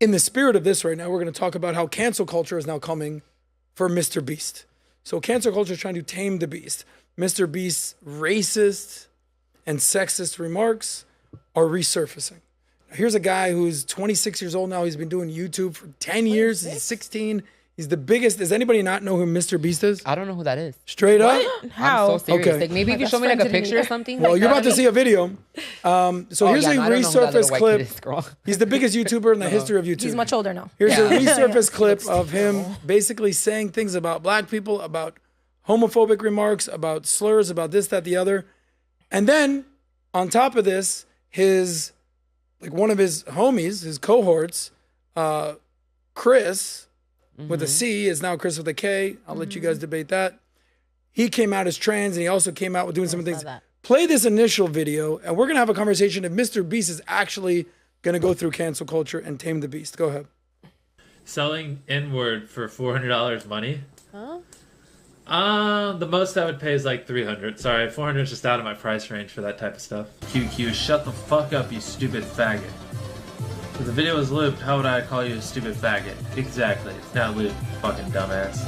in the spirit of this right now, we're going to talk about how cancel culture is now coming for MrBeast. So cancel culture is trying to tame the beast. MrBeast's racist and sexist remarks are resurfacing. Now, here's a guy who's 26 years old now. He's been doing YouTube for 10 years. He's 16. He's the biggest. Does anybody not know who MrBeast is? I don't know who that is. Straight up? How? I'm so serious. Okay. Like, maybe if you show me like a picture or something. Well, you're about to see a video. So here's a resurface clip. He's the biggest YouTuber in the history of YouTube. He's much older now. Here's a resurface clip of him basically saying things about black people, about homophobic remarks, about slurs, about this, that, the other. And then on top of this, one of his homies, his cohorts, Kris, with a C, is now Kris with a K. I'll let you guys debate that. He came out as trans, and he also came out with doing some things. Play this initial video, and we're going to have a conversation if MrBeast is actually going to go through cancel culture and tame the beast. Go ahead. Selling N-word for $400 money? Huh? The most I would pay is like $300. Sorry, $400 is just out of my price range for that type of stuff. QQ, shut the fuck up, you stupid faggot. If the video was looped, how would I call you a stupid faggot? Exactly. It's not looped, fucking dumbass.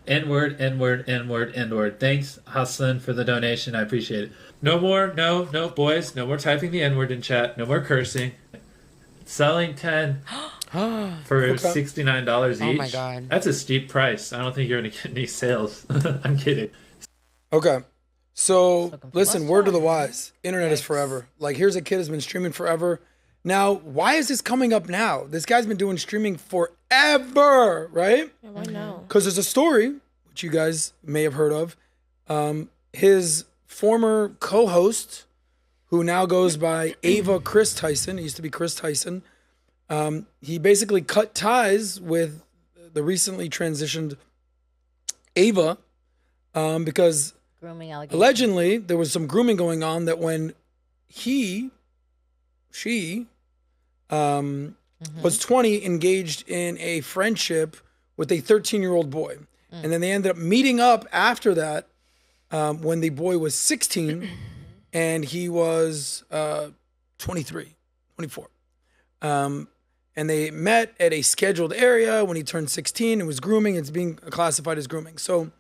N-word, N-word, N-word, N-word. Thanks, Hustlin, for the donation. I appreciate it. No more, no, boys. No more typing the N-word in chat. No more cursing. Selling 10 for $69 each. Oh my God. That's a steep price. I don't think you're going to get any sales. I'm kidding. Okay. So, listen, word to the wise. Internet is forever. Like, here's a kid who's been streaming forever. Now, why is this coming up now? This guy's been doing streaming forever, right? Yeah, why now? Because there's a story, which you guys may have heard of. His former co-host, who now goes by Chris Tyson, he used to be Chris Tyson, he basically cut ties with the recently transitioned Ava because allegedly there was some grooming going on that when she was 20, engaged in a friendship with a 13-year-old boy. And then they ended up meeting up after that when the boy was 16 and he was 23, 24. And they met at a scheduled area when he turned 16. It was grooming. It's being classified as grooming. So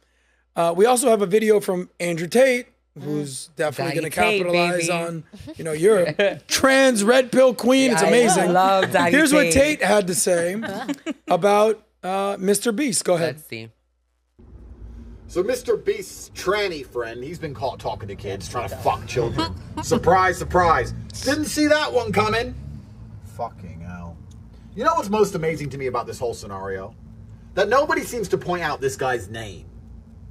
we also have a video from Andrew Tate, who's definitely going to capitalize on, you're a trans red pill queen. It's amazing. I love Daddy Here's what Tate. Tate had to say about MrBeast. Go ahead. Let's see. So MrBeast's tranny friend, he's been caught talking to kids, trying to fuck children. Surprise, surprise. Didn't see that one coming. Fucking hell. You know what's most amazing to me about this whole scenario? That nobody seems to point out this guy's name.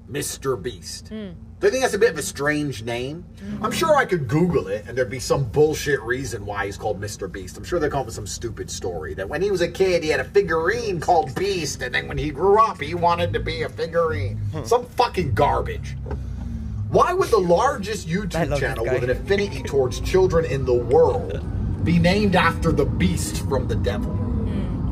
MrBeast. Do you think that's a bit of a strange name? I'm sure I could Google it and there'd be some bullshit reason why he's called MrBeast. I'm sure they'll come up with some stupid story that when he was a kid he had a figurine called Beast and then when he grew up he wanted to be a figurine. Some fucking garbage. Why would the largest YouTube channel with an affinity towards children in the world be named after the beast from the devil?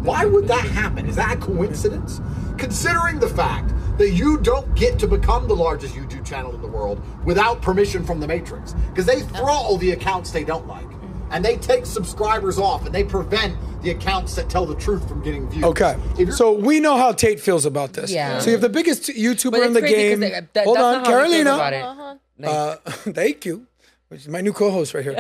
Why would that happen? Is that a coincidence? Considering the fact that you don't get to become the largest YouTube channel in the world without permission from the Matrix. Because they throttle the accounts they don't like. And they take subscribers off and they prevent the accounts that tell the truth from getting views. Okay. So we know how Tate feels about this. Yeah. So you have the biggest YouTuber in the game. Hold on, Carolina. Thank you. Which is my new co-host right here.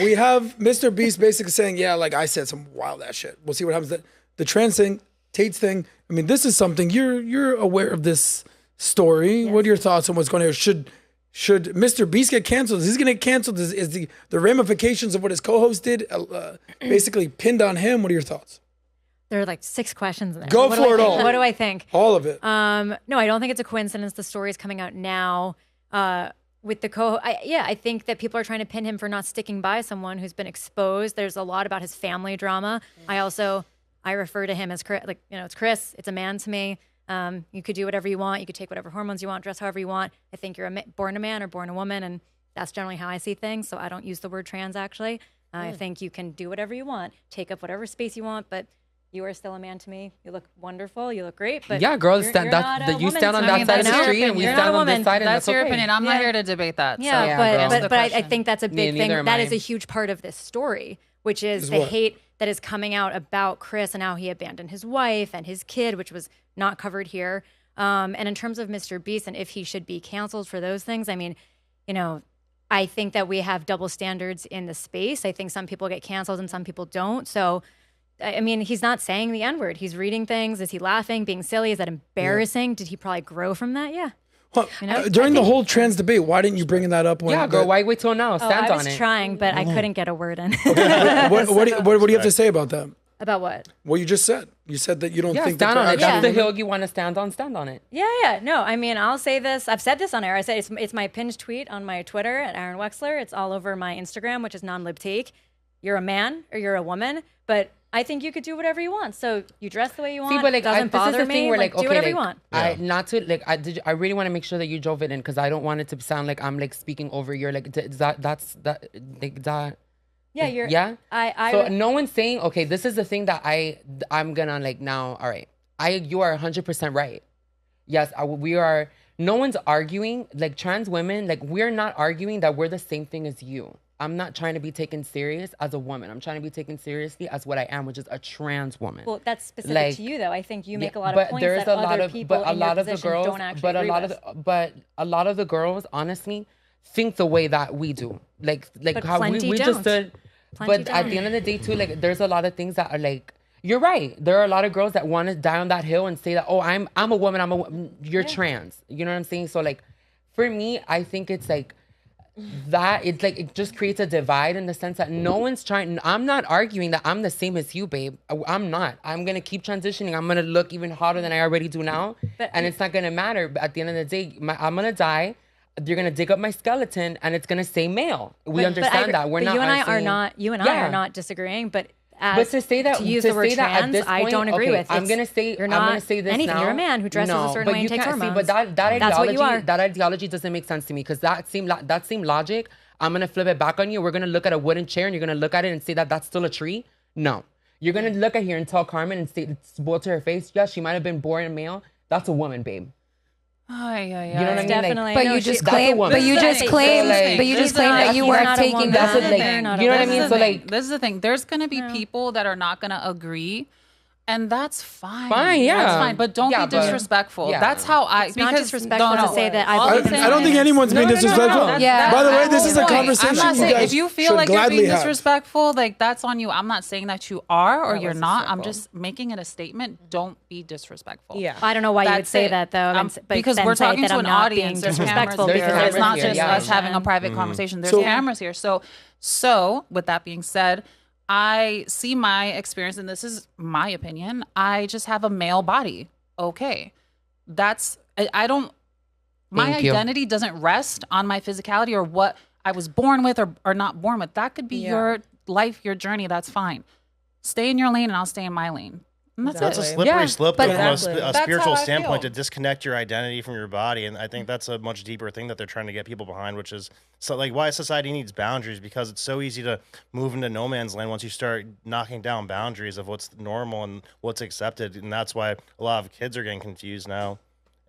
We have MrBeast basically saying, yeah, like I said some wild ass shit. We'll see what happens. The trans thing, Tate's thing. I mean, this is something you're aware of this story. Yes. What are your thoughts on what's going on here? Should MrBeast get canceled? Is he going to get canceled? Is the ramifications of what his co-host did basically pinned on him? What are your thoughts? There are like 6 questions in there. Go for it all. What do I think? All of it. No, I don't think it's a coincidence. The story is coming out now. With the I think that people are trying to pin him for not sticking by someone who's been exposed. There's a lot about his family drama. I refer to him as Chris, it's Chris. It's a man to me. You could do whatever you want. You could take whatever hormones you want, dress however you want. I think you're born a man or born a woman, and that's generally how I see things. So I don't use the word trans, actually. I think you can do whatever you want, take up whatever space you want, but you are still a man to me. You look wonderful. You look great. But yeah, girls, you stand on that side of the street, and we stand on this side. That's your opinion. I'm not here to debate that. Yeah, but I think that's a big thing. That is a huge part of this story, which is the hate that is coming out about Kris and how he abandoned his wife and his kid, which was not covered here. And in terms of MrBeast and if he should be canceled for those things, I mean, you know, I think that we have double standards in the space. I think some people get canceled and some people don't. So, I mean, he's not saying the N-word. He's reading things. Is he laughing, being silly? Is that embarrassing? Did he probably grow from that? Yeah. Well, during the whole trans debate, why didn't you bring that up? When girl, why wait till now? Stand on it. I was trying, but I couldn't get a word in. What do you have to say about that? About what? What you just said. You said that you don't think stand that on it. That's the hill you want to stand on. Stand on it. Yeah. No, I mean, I'll say this. I've said this on air. I said it's my pinned tweet on my Twitter at Aaron Wexler. It's all over my Instagram, which is non-libtake. You're a man or you're a woman, but I think you could do whatever you want. So you dress the way you want. See, but like, doesn't bother this is the thing me. where, like, okay, do whatever you want. I really want to make sure that you drove it in because I don't want it to sound like I'm like speaking over your like that. Yeah, you're. Yeah. So no one's saying, okay, this is the thing that I'm gonna like now. All right, you are 100% right. Yes, we are. No one's arguing. Like trans women, like we're not arguing that we're the same thing as you. I'm not trying to be taken serious as a woman. I'm trying to be taken seriously as what I am, which is a trans woman. Well, that's specific to you, though. I think you make a lot of points that other people in your position don't actually agree with. But a lot of the girls, honestly, think the way that we do. Like how we just stood. But at the end of the day, too, like there's a lot of things that are like. You're right. There are a lot of girls that want to die on that hill and say that, oh, I'm a woman. You're trans. You know what I'm saying? So like, for me, I think it's like. That it's like it just creates a divide in the sense that no one's trying. I'm not arguing that I'm the same as you, babe. I'm not. I'm gonna keep transitioning. I'm gonna look even hotter than I already do now, and it's not gonna matter. But at the end of the day, I'm gonna die. You're gonna dig up my skeleton, and it's gonna say male. We understand that. We're not. You and I are not. You and I are not disagreeing, but. But to say that, to use the word trans, I don't agree with. I'm gonna say this anything. now. You're a man who dresses a certain way and takes hormones. But that's what you are. That ideology doesn't make sense to me because that same logic. I'm gonna flip it back on you. We're gonna look at a wooden chair and you're gonna look at it and say that that's still a tree. No, you're gonna look at here and tell Carmen and say it's boiled to her face. Yes, she might have been born a male. That's a woman, babe. You know what I mean? Definitely. Like, but you just claim that you weren't taking that. You know what I mean? So like, this is the thing. There's gonna be people that are not gonna agree. And that's fine. That's fine. But don't be disrespectful. That's how it's not disrespectful to say that I don't think anyone's being disrespectful. By the way, this is a conversation. I'm not saying if you feel like you're being have. disrespectful, like that's on you. I'm not saying that you are or you're not. I'm just making it a statement. Don't be disrespectful. Yeah. I don't know why you would say that though. Because we're talking to an audience. There's disrespectful because there's not just us having a private conversation. There's cameras here. So with that being said, I see my experience, and this is my opinion. I just have a male body. Okay. My identity doesn't rest on my physicality or what I was born with or not born with. That could be your life, your journey. That's fine. Stay in your lane and I'll stay in my lane. And that's a slippery slope from a spiritual standpoint to disconnect your identity from your body. And I think that's a much deeper thing that they're trying to get people behind, which is like why society needs boundaries, because it's so easy to move into no man's land once you start knocking down boundaries of what's normal and what's accepted. And that's why a lot of kids are getting confused now.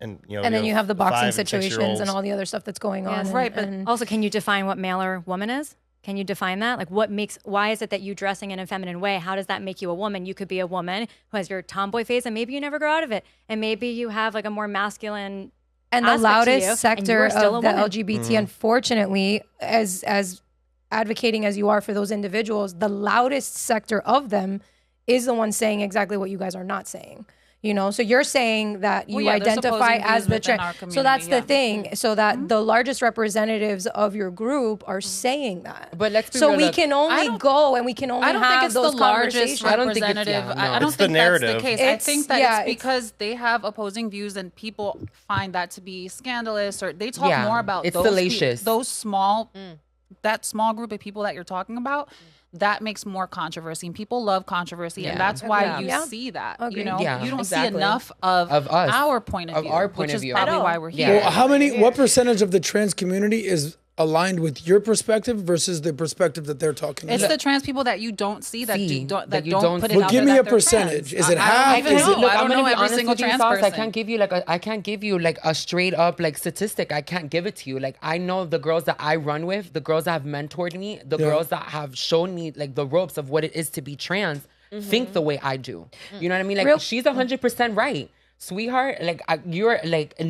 And then you have the boxing situations and all the other stuff that's going on. Right. But also, can you define what male or woman is? Can you define that? Like why is it that you dressing in a feminine way? How does that make you a woman? You could be a woman who has your tomboy phase and maybe you never grow out of it. And maybe you have like a more masculine and the loudest sector of the LGBT, unfortunately, as advocating as you are for those individuals, the loudest sector of them is the one saying exactly what you guys are not saying. So you're saying that you identify as the trans. So that's the thing. So that the largest representatives of your group are saying that. But let's be real. So we can only go and we can only have those conversations. I don't think it's the narrative. That's the case. I think that it's because they have opposing views and people find that to be scandalous, or they talk more about those small group of people that you're talking about. That makes more controversy, and people love controversy, and that's why you see that. You don't see enough of us, our point of view, which is probably why we're here. Well, what percentage of the trans community is aligned with your perspective versus the perspective that they're talking about? It's the trans people that you don't see that don't put it out there. Well, give me a percentage. Is it half? I don't know every single trans person. I can't give you like a straight up like statistic. I can't give it to you. Like I know the girls that I run with, the girls that have mentored me, the girls that have shown me like the ropes of what it is to be trans. think the way I do. You know what I mean? Like she's 100% right. Sweetheart, like you're like,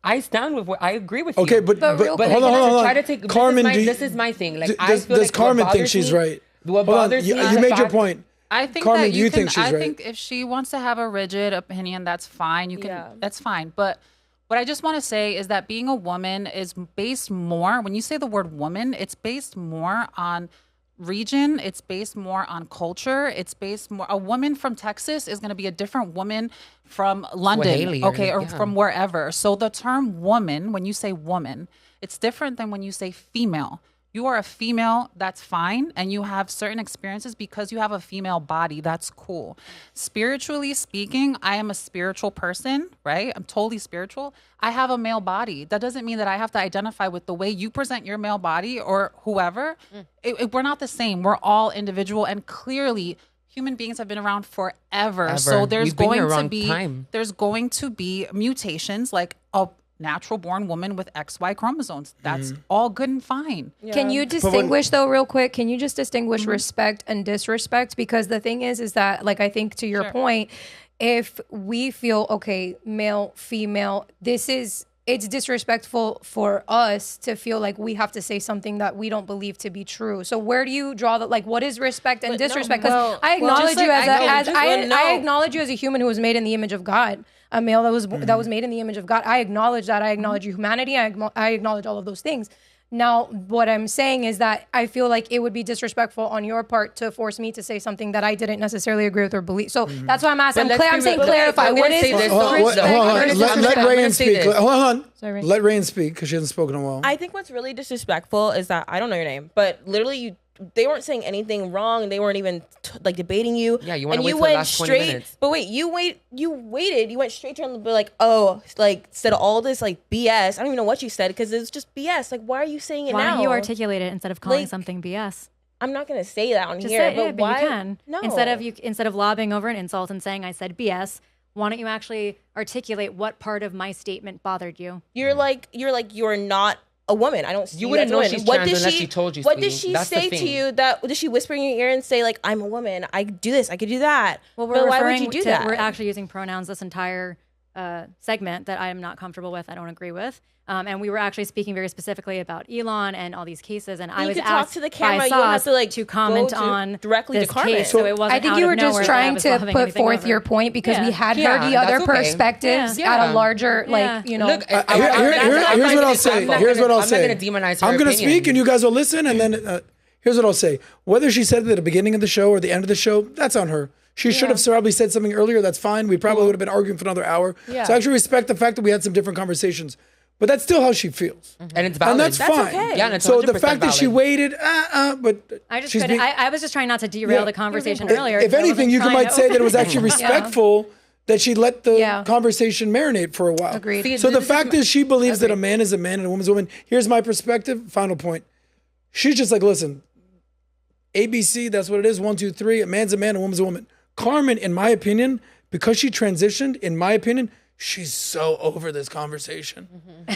I stand with what I agree with you. Okay, but hold on. Try to take Carmen, this is my thing. Like does Carmen think she's right? What bothers me? You made your point. I think Carmen, that do you think she's right? I think if she wants to have a rigid opinion, that's fine. You can. That's fine. But what I just want to say is that being a woman is based more. When you say the word woman, it's based more on region, it's based more on culture, it's based more. A woman from Texas is going to be a different woman from London, or from wherever. So the term woman, when you say woman, it's different than when you say female. You are a female, that's fine, and you have certain experiences because you have a female body, that's cool. Spiritually speaking, I am a spiritual person, right? I'm totally spiritual. I have a male body. That doesn't mean that I have to identify with the way you present your male body or whoever. We're not the same. We're all individual, and clearly human beings have been around forever. So there's going to be mutations, like a natural born woman with XY chromosomes. That's all good and fine. Can you distinguish though, real quick? Can you just distinguish respect and disrespect? Because the thing is that, like, I think to your point, if we feel, okay, male, female, it's disrespectful for us to feel like we have to say something that we don't believe to be true. So where do you draw the, like, what is respect and disrespect? Because I acknowledge you I acknowledge you as a human who was made in the image of God. A male that was made in the image of God. I acknowledge that. I acknowledge your humanity. I acknowledge all of those things. Now, what I'm saying is that I feel like it would be disrespectful on your part to force me to say something that I didn't necessarily agree with or believe. So that's why I'm asking. I'm saying clarify. What is this? Hold on. Let Rayan speak. Hold on. Sorry. Let Rayan speak because she hasn't spoken in a while. I think what's really disrespectful is that I don't know your name, but literally they weren't saying anything wrong. They weren't even like debating you. Yeah, you want to wait for the last 20 minutes. But wait, you waited. You went straight to them and be like, oh, like said all this like BS. I don't even know what you said because it was just BS. Like, why are you saying it now? Why don't you articulate it instead of calling something BS? I'm not gonna say that on just here. Say, but why? You can. No. Instead of lobbing over an insult and saying I said BS, why don't you actually articulate what part of my statement bothered you? You're not a woman. I don't see you wouldn't know she's trans unless she told you. What did she say to you? Did she whisper in your ear and say like, I'm a woman, I do this, I could do that? Well, why would you do that? We're actually using pronouns this entire segment that I am not comfortable with, I don't agree with. And we were actually speaking very specifically about Elon and all these cases, and I was asked to the camera, by Sauce to comment on directly this to Carmen. case. So it wasn't I think you were just trying to put forth your point because we had heard the other perspectives at a larger, like, you know. Look, here's what I'll say. Here's what I'll say. I'm not going to demonize her I'm going to speak, and you guys will listen, and then here's what I'll say. Whether she said it at the beginning of the show or the end of the show, that's on her. She should have probably said something earlier. That's fine. We probably would have been arguing for another hour. So I actually respect the fact that we had some different conversations. But that's still how she feels. And it's valid. And that's fine. Okay. Yeah, and it's so the fact valid. that she waited, but I was just trying not to derail the conversation earlier. If anything, you might say that it was actually respectful that she let the conversation marinate for a while. Agreed. See, so the fact is she believes that a man is a man and a woman's a woman. Here's my perspective. Final point. She's just like, listen, ABC, that's what it is. 1, 2, 3. A man's a man, a woman's a woman. Carmen, in my opinion, because she transitioned, in my opinion, she's so over this conversation.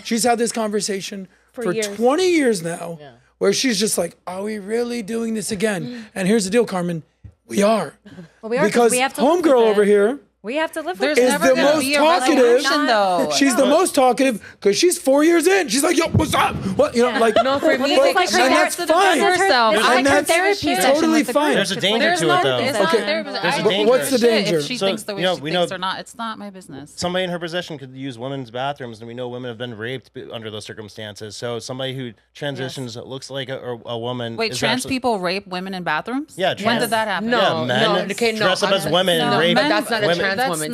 She's had this conversation for 20 years now, where she's just like, are we really doing this again? And here's the deal, Carmen. We are. Well, we are because we have to homegirl over here we have to live with is the most talkative. She's the most talkative because she's 4 years in. She's like, yo, what's up? What like? No, for me, and that's fine. And that's totally fine. There's a danger to it, though. There's a danger. What's the danger? If she thinks the way she thinks or not, it's not my business. Somebody in her position could use women's bathrooms, and we know women have been raped under those circumstances. So somebody who transitions looks like a woman. Wait, trans people rape women in bathrooms? Yeah, when did that happen? No, men dress up as women and rape women. That's not a trans woman.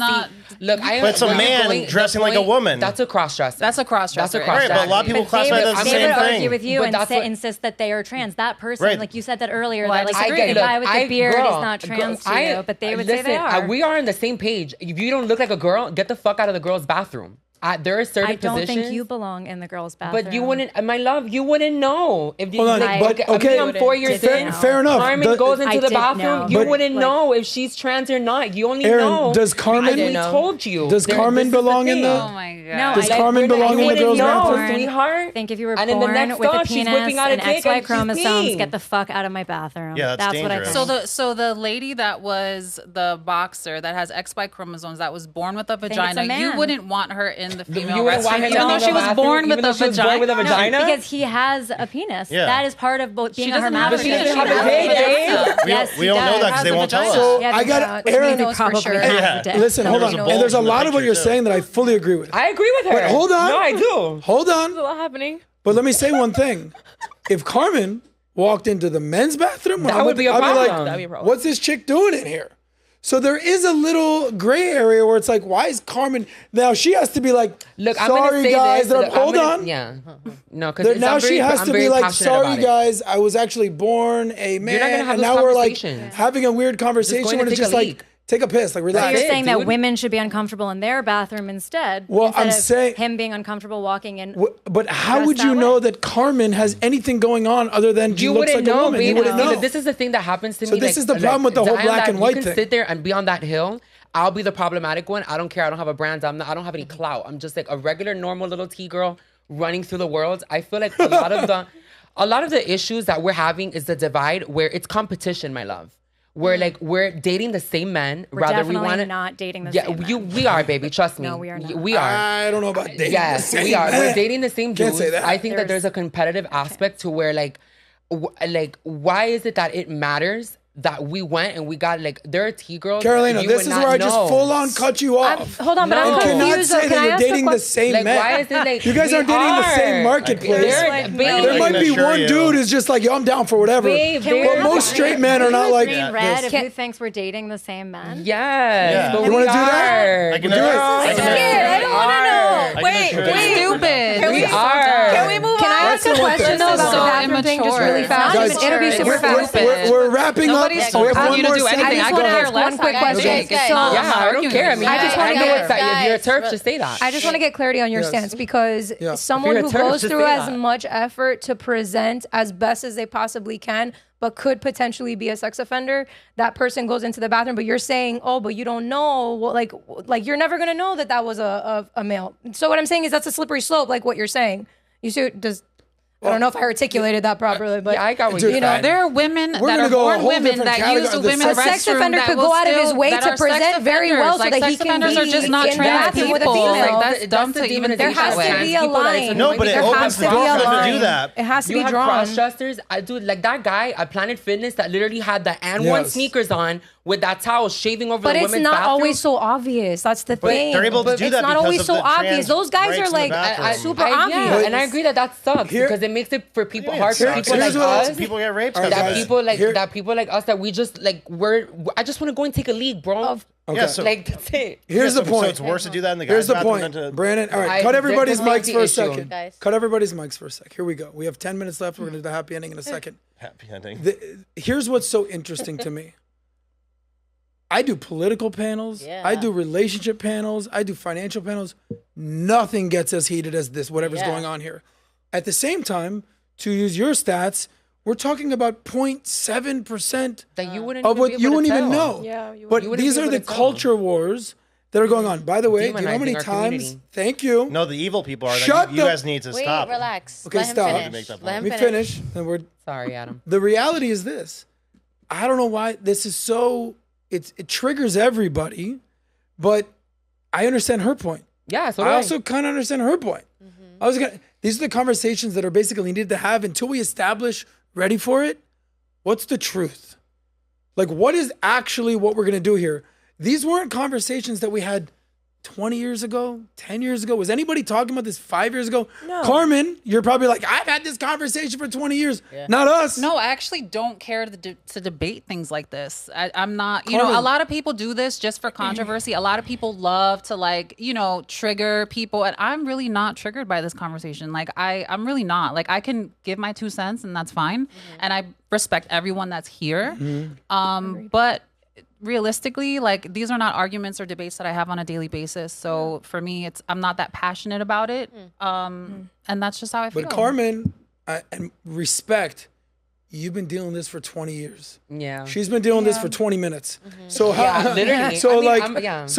Look, but it's a man dressing like a woman. That's a cross-dresser. That's a cross-dresser. Right, but a lot of people classify that as the same thing. They would argue with you and insist that they are trans. That person, like you said that earlier, that like the guy with the beard is not trans to you, but they would say they are. We are on the same page. If you don't look like a girl, get the fuck out of the girl's bathroom. there are certain positions. I don't think you belong in the girls' bathroom. But you wouldn't, my love, you wouldn't know. If Hold on, but okay. I'm 4 years in. Fair enough. Carmen goes into the bathroom. You wouldn't know if she's trans or not. You only know. Does Carmen? We told you. Does Carmen belong in the? Oh my god. No, does Carmen belong in the girls' bathroom? Sweetheart. I think if you were And in the born next with a thought, she's penis whipping out a and dick XY and she's chromosomes, peeing. get the fuck out of my bathroom. Yeah, that's what I dangerous. think. So the lady that was the boxer that has XY chromosomes that was born with a vagina, you wouldn't want her in the female restroom, even though she was born with a vagina. No, because he has a penis. Yeah. That is part of both being a hermaphrodite. Yes, we don't know that because they won't tell us. So I got Aaron. Listen, hold on. And there's a lot of what you're saying that I fully agree with. I agree with her. But hold on. No, I do. Hold on. There's a lot happening. But let me say one thing. If Carmen walked into the men's bathroom, that would be a problem. I'd be like, what's this chick doing in here? So there is a little gray area where it's like, why is Carmen now? She has to be like, look, sorry guys. Hold on. Yeah, no, because now she has to be like, sorry guys, I was actually born a man, You're not gonna have and those now we're like conversations. having a weird conversation when it's just like, take a piss, like So relax. you're saying that women should be uncomfortable in their bathroom instead? Well, instead I'm of saying him being uncomfortable walking in. But how would you know that Carmen has anything going on other than she looks like a woman? Baby. You wouldn't know. This is the thing that happens to me. So this is the problem with the whole black and white thing. You can thing. sit there and be on that hill. I'll be the problematic one. I don't care. I don't have a brand. I don't have any clout. I'm just like a regular, normal little T-girl running through the world. I feel like a lot of the issues that we're having is the divide where it's competition, my love. Where like we're dating the same men. We're definitely not dating the same men. We are, baby. Trust me. No, we are not. We are. I don't know about dating. Yes, we are. We're dating the same dudes. Can't say that. I think that there's a competitive aspect to where like why is it that it matters that we went and we got like there are T-girls. Carolina, this is where I just full on cut you off. Hold on, but I'm confused. Cannot say that you're dating the same men. Why is it like you guys aren't dating the same marketplace? There might be one dude who's just like, yo, I'm down for whatever. But most straight men are not like green red if who thinks we're dating the same men. Yes. You want to do that? I can do it. I'm scared. I don't want to know. Wait, stupid. We are. Can we move on? Can I ask a question though about the bathroom thing just really fast? Guys, It'll be super fast. We're wrapping up. We have one more segment. I just want to ask one quick question. I don't care. I mean, I know it's that. If you're a TERF, just say that. I just want to get clarity on your stance because someone who goes through as much effort to present as best as they possibly can, but could potentially be a sex offender, that person goes into the bathroom, but you're saying, oh, but you don't know, like you're never gonna know that was a male. So what I'm saying is that's a slippery slope, like what you're saying. You see, I don't know if I articulated that properly, but I got what you know. There are women that are born women that use the women's restroom. A sex offender could go out of his way to present very well so that he can be are just not trans people. with a female. Like that's dumb to even there think has that to way. be a line. No, but it opens the door for them to do that. It has to be drawn. Cross-dressers. I do like that guy at Planet Fitness that literally had the N1 sneakers on with that towel shaving over the women's bathroom. But it's not always so obvious. That's the thing. They're able to do that. It's not always so obvious. Those guys are like super obvious. And I agree that sucks because it makes it for people hard for people like us. People get raped. That people like us that we just like I just want to go and take a leak, bro. Okay. Yeah, so like that's it. Here's the point. So it's worse to do that in the Here's guys' the bathroom point, than to... Brandon. All right, cut everybody's mics for a second. Guys. Cut everybody's mics for a sec. Here we go. We have 10 minutes left. We're gonna do the happy ending in a second. Happy ending. Here's what's so interesting to me. I do political panels. Yeah. I do relationship panels. I do financial panels. Nothing gets as heated as this, whatever's going on here. At the same time, to use your stats, we're talking about 0.7% that you wouldn't of what you wouldn't even know. Yeah, but these are the culture wars that are going on. By the way, do you know how many times? Thank you. No, the evil people are. Shut you guys need to stop. Wait, relax. Okay, Let stop. him finish. Let me finish. Then we're sorry, Adam. The reality is this. I don't know why this is so. It triggers everybody, but I understand her point. Yeah, so I also kind of understand her point. These are the conversations that are basically needed to have until we establish, ready for it, what's the truth? Like, what is actually what we're going to do here? These weren't conversations that we had 20 years ago, 10 years ago. Was anybody talking about this 5 years ago? No. Carmen, you're probably like, I've had this conversation for 20 years. Yeah. Not us. No, I actually don't care to debate things like this. I'm not, you know, a lot of people do this just for controversy. A lot of people love to like, you know, trigger people. And I'm really not triggered by this conversation. Like I'm really not. Like I can give my 2 cents and that's fine. And I respect everyone that's here. But realistically, like, these are not arguments or debates that I have on a daily basis. So for me, I'm not that passionate about it. And that's just how I feel. But Carmen, and respect, you've been dealing with this for 20 years. Yeah. She's been dealing with this for 20 minutes. So how, literally. So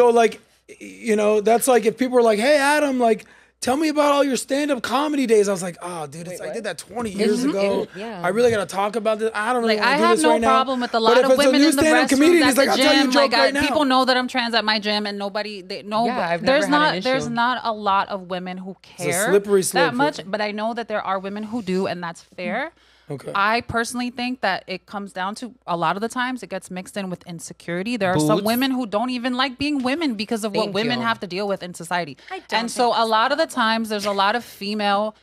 like, you know, that's like if people were like, hey, Adam, like, tell me about all your stand-up comedy days. I was like, oh, dude, I did that 20 years ago. I really got to talk about this. I don't really want to do this right now. I have no problem with a lot of women in the restroom at the gym. Like, people know that I'm trans at my gym, and there's not a lot of women who care that much. But I know that there are women who do, and that's fair. Okay. I personally think that it comes down to, a lot of the times it gets mixed in with insecurity. There are some women who don't even like being women because of what women have to deal with in society. And so a lot of the times there's a lot of female-bodied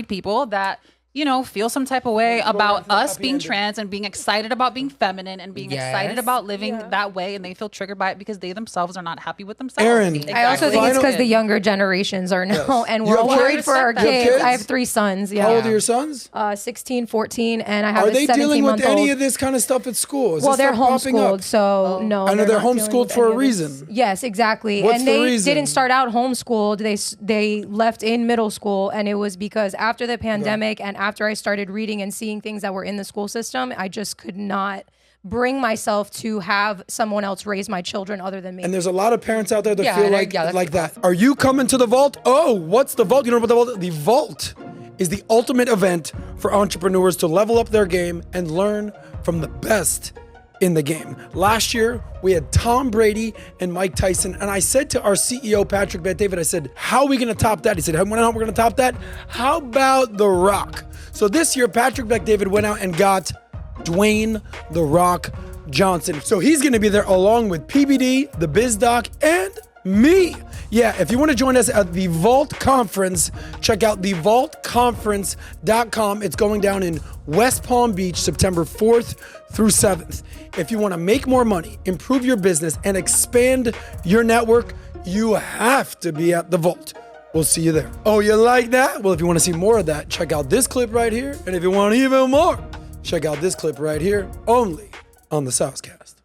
people that, you know, feel some type of way about us being trans and being excited about being feminine and being excited about living that way, and they feel triggered by it because they themselves are not happy with themselves. Aaron, I also think it's because the younger generations are now, and we're worried for our kids. I have 3 sons. Yeah. How old are your sons? 16, 14, and I have a 17-month-old. Are they dealing with any of this kind of stuff at school? Well, they're homeschooled, so no. I know they're homeschooled for a reason. Yes, exactly. What's and the they reason? didn't start out homeschooled. They left in middle school, and it was because after the pandemic and after I started reading and seeing things that were in the school system, I just could not bring myself to have someone else raise my children other than me. And there's a lot of parents out there that feel like that. Are you coming to the vault? Oh, what's the vault? You know about the vault? The vault is the ultimate event for entrepreneurs to level up their game and learn from the best in the game. Last year, we had Tom Brady and Mike Tyson, and I said to our CEO, Patrick Bet-David, I said, how are we gonna top that? He said, how we're gonna top that? How about The Rock? So this year, Patrick Bet-David went out and got Dwayne The Rock Johnson. So he's gonna be there along with PBD, the Biz Doc, and me. Yeah, if you want to join us at the Vault Conference, check out thevaultconference.com. It's going down in West Palm Beach, September 4th through 7th. If you want to make more money, improve your business, and expand your network, you have to be at the Vault. We'll see you there. Oh, you like that? Well, if you want to see more of that, check out this clip right here. And if you want even more, check out this clip right here, only on the SOSCAST.